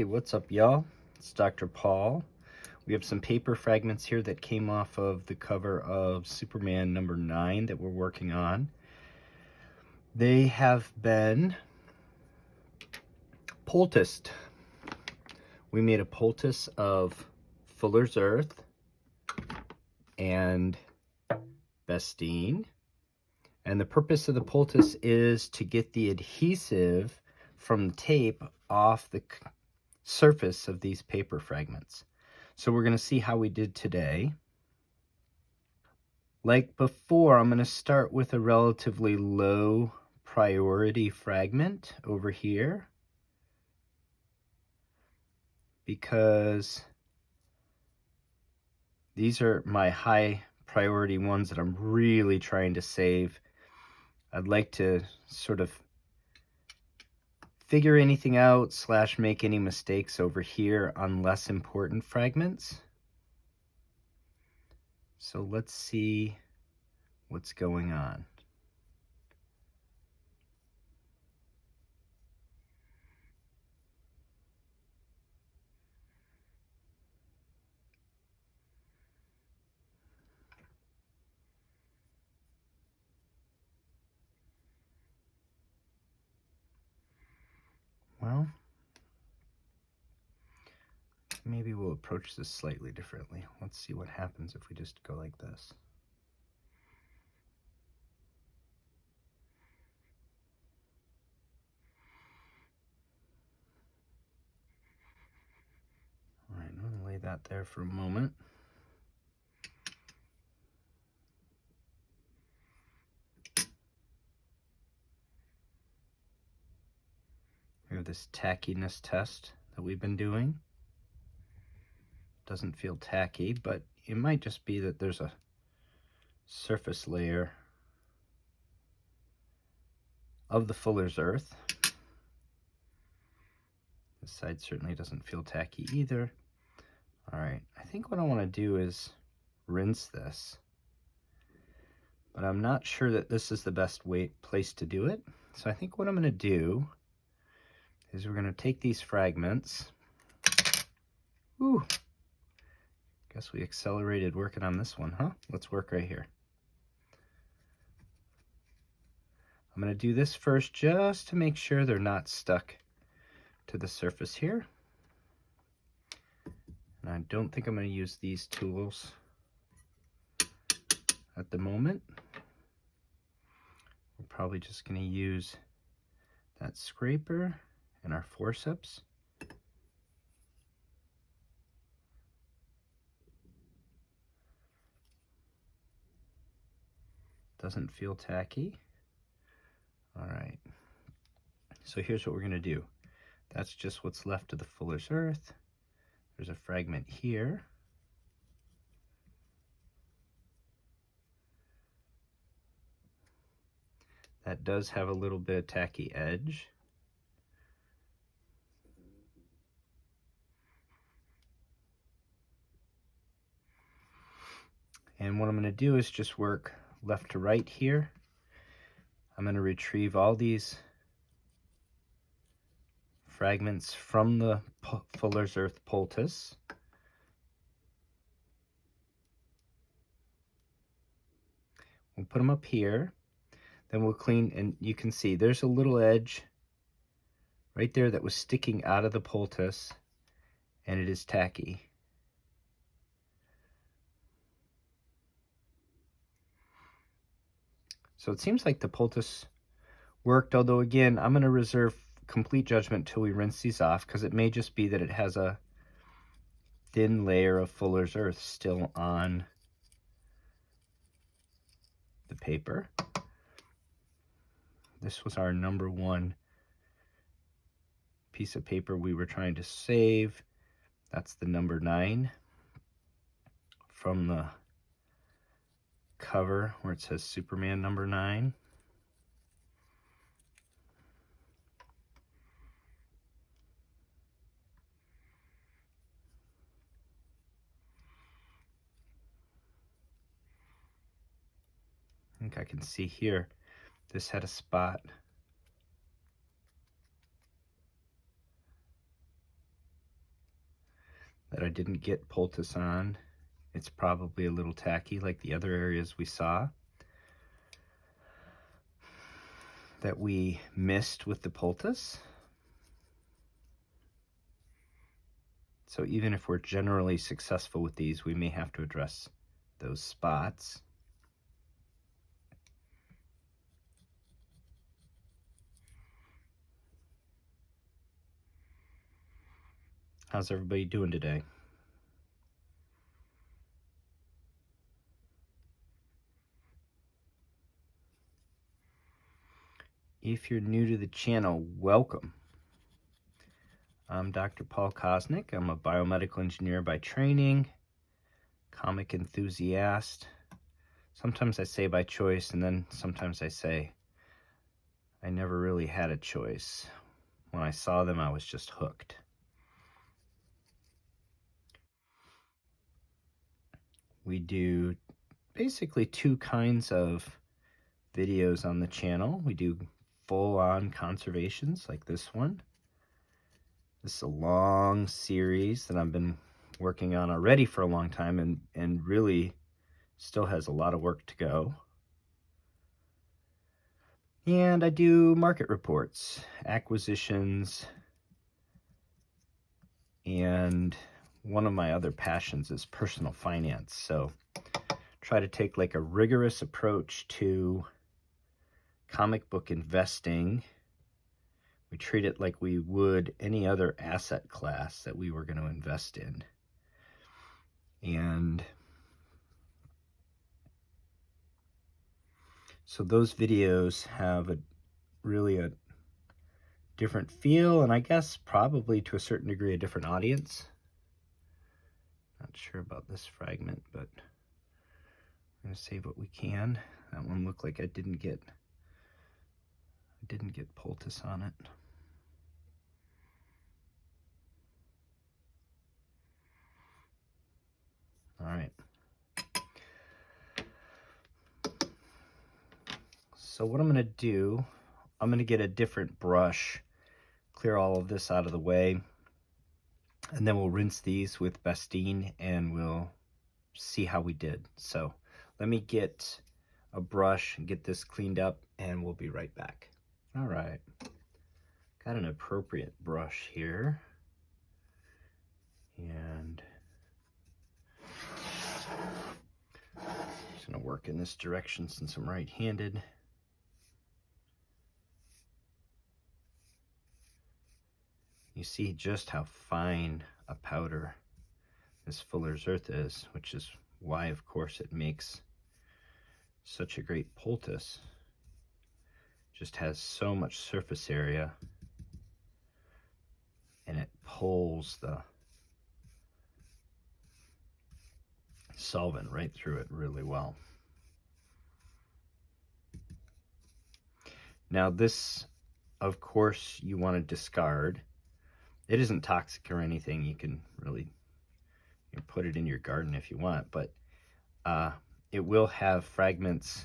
What's up, y'all? It's Dr. Paul. We have some paper fragments here that came off of the cover of Superman number 9 that we're working on. They have been poulticed. We made a poultice of Fuller's Earth and Bestine. And the purpose of the poultice is to get the adhesive from the tape off the surface of these paper fragments. So we're going to see how we did today. Like before, I'm going to start with a relatively low priority fragment over here, because these are my high priority ones that I'm really trying to save. I'd like to sort of figure anything out / make any mistakes over here on less important fragments. So let's see what's going on. Well, maybe we'll approach this slightly differently. Let's see what happens if we just go like this. All right, I'm going to lay that there for a moment. We have this tackiness test that we've been doing. Doesn't feel tacky, but it might just be that there's a surface layer of the Fuller's Earth. This side certainly doesn't feel tacky either. All right, I think what I want to do is rinse this, but I'm not sure that this is the best place to do it. So I think what I'm going to do is we're going to take these fragments. Ooh, guess we accelerated working on this one, huh? Let's work right here. I'm going to do this first just to make sure they're not stuck to the surface here. And I don't think I'm going to use these tools at the moment. We're probably just going to use that scraper and our forceps. Doesn't feel tacky. All right, so here's what we're going to do. That's just what's left of the Fuller's Earth. There's a fragment here. That does have a little bit of tacky edge. And what I'm going to do is just work left to right here. I'm going to retrieve all these fragments from the Fuller's Earth poultice. We'll put them up here. Then we'll clean, and you can see there's a little edge right there that was sticking out of the poultice, and it is tacky. So it seems like the poultice worked, although again, I'm going to reserve complete judgment till we rinse these off, because it may just be that it has a thin layer of Fuller's Earth still on the paper. This was our number 1 piece of paper we were trying to save. That's the number 9 from the cover where it says Superman number 9. I think I can see here, this had a spot that I didn't get Poultice on. It's probably a little tacky like the other areas we saw that we missed with the Poultice. So even if we're generally successful with these, we may have to address those spots. How's everybody doing today? If you're new to the channel, welcome. I'm Dr. Paul Kosnick. I'm a biomedical engineer by training, comic enthusiast. Sometimes I say by choice, and then sometimes I say I never really had a choice. When I saw them, I was just hooked. We do basically two kinds of videos on the channel. We do full-on conservations like this one. This is a long series that I've been working on already for a long time and really still has a lot of work to go. And I do market reports, acquisitions, and one of my other passions is personal finance. So try to take like a rigorous approach to comic book investing. We treat it like we would any other asset class that we were going to invest in. And so those videos have really a different feel, and I guess probably to a certain degree a different audience. Not sure about this fragment, but I'm going to save what we can. That one looked like I didn't get Poultice on it. All right. So what I'm going to do, I'm going to get a different brush, clear all of this out of the way, and then we'll rinse these with Bastine and we'll see how we did. So let me get a brush and get this cleaned up and we'll be right back. All right, got an appropriate brush here. And I'm just gonna work in this direction since I'm right-handed. You see just how fine a powder this Fuller's Earth is, which is why, of course, it makes such a great poultice. Just has so much surface area, and it pulls the solvent right through it really well. Now this, of course, you want to discard. It isn't toxic or anything. You can really put it in your garden if you want, but it will have fragments.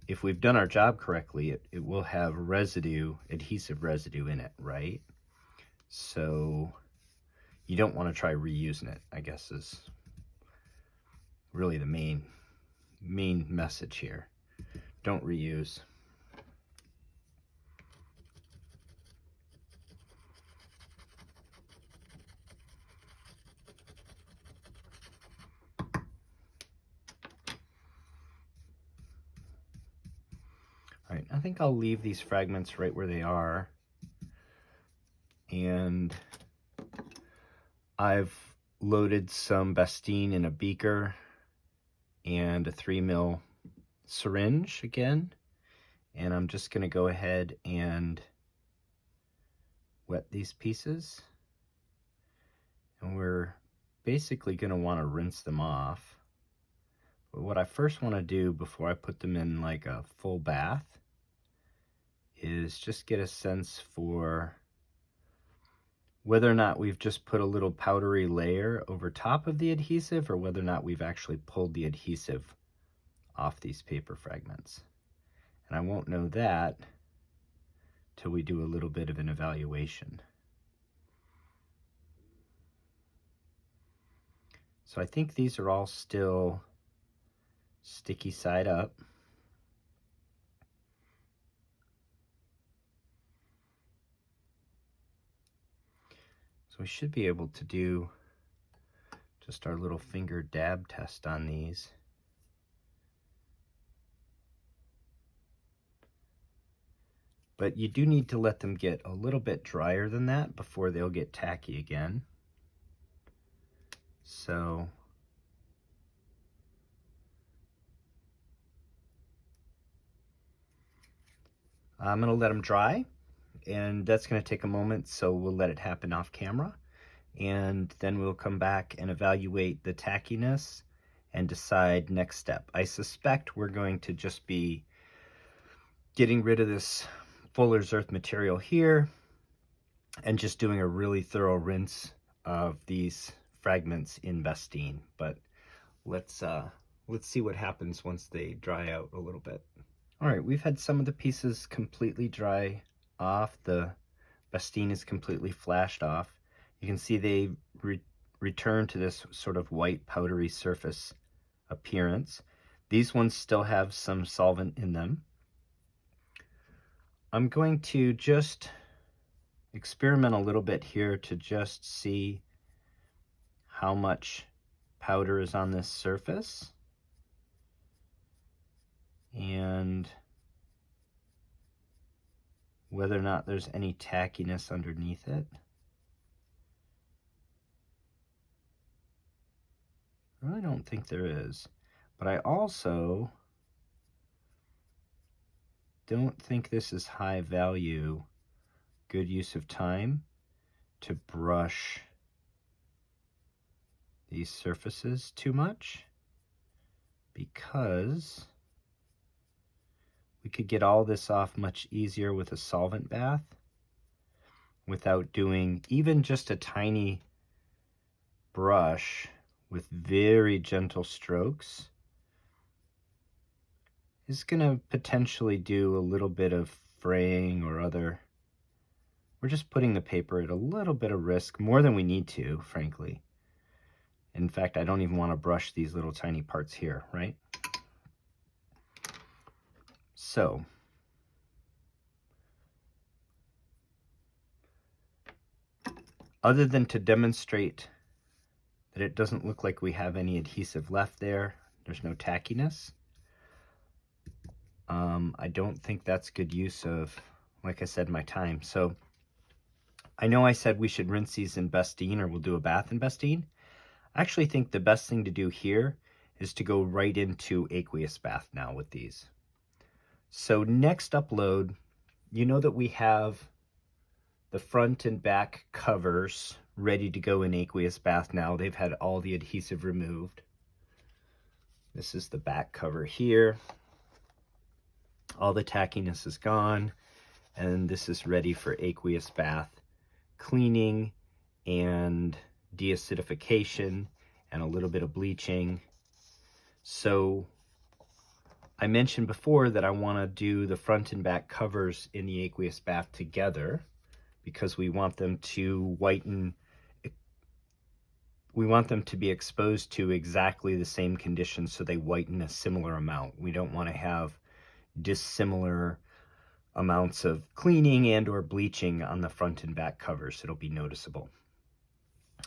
If we've done our job correctly, it will have residue, adhesive residue in it, right? So you don't want to try reusing it, I guess, is really the main message here. Don't reuse. All right, I think I'll leave these fragments right where they are. And I've loaded some Bastine in a beaker and a 3 ml syringe again. And I'm just gonna go ahead and wet these pieces. And we're basically gonna wanna rinse them off. But what I first wanna do before I put them in like a full bath is just get a sense for whether or not we've just put a little powdery layer over top of the adhesive or whether or not we've actually pulled the adhesive off these paper fragments. And I won't know that till we do a little bit of an evaluation. So I think these are all still sticky side up. So we should be able to do just our little finger dab test on these. But you do need to let them get a little bit drier than that before they'll get tacky again. So I'm going to let them dry, and that's going to take a moment, so we'll let it happen off camera. And then we'll come back and evaluate the tackiness and decide next step. I suspect we're going to just be getting rid of this Fuller's Earth material here and just doing a really thorough rinse of these fragments in Vestine. But let's see what happens once they dry out a little bit. All right, we've had some of the pieces completely dry off. The Vestine is completely flashed off. You can see they return to this sort of white powdery surface appearance. These ones still have some solvent in them. I'm going to just experiment a little bit here to just see how much powder is on this surface and whether or not there's any tackiness underneath it. I really don't think there is, but I also don't think this is high value, good use of time to brush these surfaces too much, because we could get all this off much easier with a solvent bath without doing even just a tiny brush with very gentle strokes. Is going to potentially do a little bit of fraying or other. We're just putting the paper at a little bit of risk, more than we need to, frankly. In fact, I don't even want to brush these little tiny parts here, right? So, other than to demonstrate that it doesn't look like we have any adhesive left there, there's no tackiness, I don't think that's good use of, like I said, my time. So I know I said we should rinse these in Vestine, or we'll do a bath in Vestine. I actually think the best thing to do here is to go right into aqueous bath now with these. So next upload, you know that we have the front and back covers ready to go in aqueous bath now. They've had all the adhesive removed. This is the back cover here. All the tackiness is gone, and this is ready for aqueous bath cleaning and deacidification and a little bit of bleaching. So I mentioned before that I want to do the front and back covers in the aqueous bath together because we want them to whiten. We want them to be exposed to exactly the same conditions so they whiten a similar amount. We don't want to have dissimilar amounts of cleaning and or bleaching on the front and back covers. It'll be noticeable.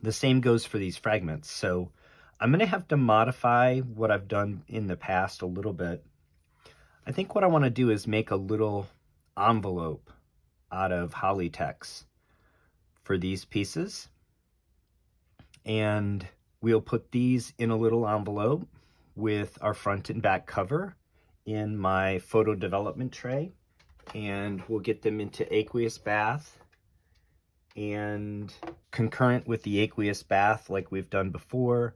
The same goes for these fragments. So I'm going to have to modify what I've done in the past a little bit. I think what I want to do is make a little envelope out of Hollytex for these pieces. And we'll put these in a little envelope with our front and back cover in my photo development tray, and we'll get them into aqueous bath, and concurrent with the aqueous bath, like we've done before,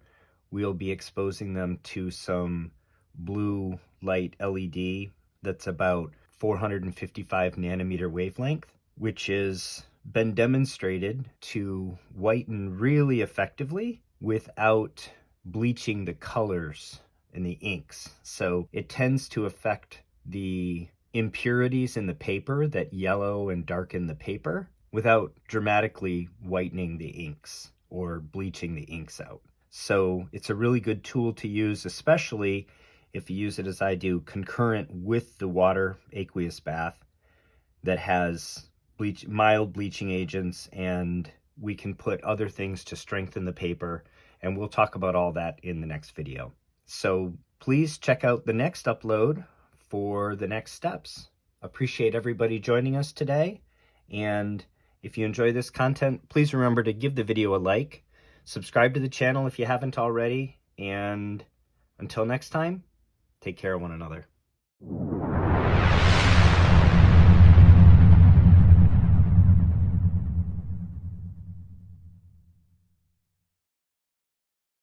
we'll be exposing them to some blue light LED that's about 455 nanometer wavelength, which has been demonstrated to whiten really effectively without bleaching the colors in the inks. So it tends to affect the impurities in the paper that yellow and darken the paper without dramatically whitening the inks or bleaching the inks out. So it's a really good tool to use, especially if you use it as I do, concurrent with the water aqueous bath that has mild bleaching agents, and we can put other things to strengthen the paper, and we'll talk about all that in the next video. So please check out the next upload for the next steps. Appreciate everybody joining us today, and if you enjoy this content, please remember to give the video a like, subscribe to the channel if you haven't already, and until next time, take care of one another.